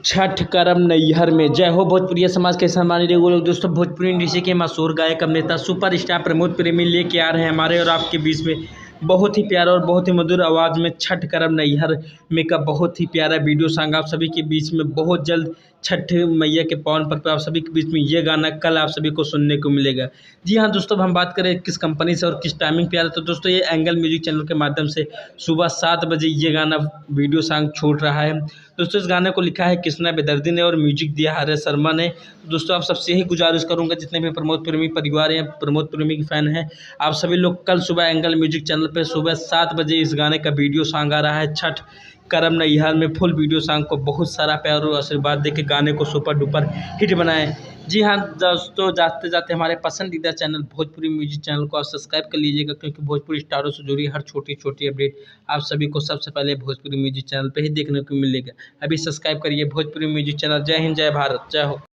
छठ करम नैहर में। जय हो भोजपुरी समाज के सम्मानित रेगुलर लोग। दोस्तों, भोजपुरी इंडस्ट्री के मशहूर गायक अभिनेता सुपरस्टार प्रमोद प्रेमी लेके आ रहे हैं हमारे और आपके बीच में बहुत ही प्यारा और बहुत ही मधुर आवाज़ में छठ करम नैहर में का बहुत ही प्यारा वीडियो सॉन्ग आप सभी के बीच में बहुत जल्द छठ मैया के पावन पर्व पर आप सभी के बीच में ये गाना कल आप सभी को सुनने को मिलेगा। जी हाँ दोस्तों, अब हम बात करें किस कंपनी से और किस टाइमिंग पे आ रहा है, तो दोस्तों ये एंगल म्यूजिक चैनल के माध्यम से सुबह 7 बजे ये गाना वीडियो सॉन्ग छूट रहा है। दोस्तों, इस गाने को लिखा है कृष्णा बेदर्दी ने और म्यूजिक दिया हरे शर्मा ने। दोस्तों, आप सबसे यही गुजारिश करूंगा, जितने भी प्रमोद प्रेमी परिवार हैं, प्रमोद प्रेमी के फैन हैं, आप सभी लोग कल सुबह एंगल म्यूजिक चैनल पर सुबह 7 बजे इस गाने का वीडियो सॉन्ग आ रहा है छठ करम नैहर में। फुल वीडियो सॉन्ग को बहुत सारा प्यार और आशीर्वाद देके गाने को सुपर डुपर हिट बनाएं। जी हाँ दोस्तों, जाते जाते हमारे पसंदीदा चैनल भोजपुरी म्यूजिक चैनल को आप सब्सक्राइब कर लीजिएगा, क्योंकि भोजपुरी स्टारों से जुड़ी हर छोटी छोटी अपडेट आप सभी को सबसे पहले भोजपुरी म्यूजिक चैनल पे ही देखने को मिलेगा। अभी सब्सक्राइब करिए भोजपुरी म्यूजिक चैनल। जय हिंद, जय भारत, जय हो।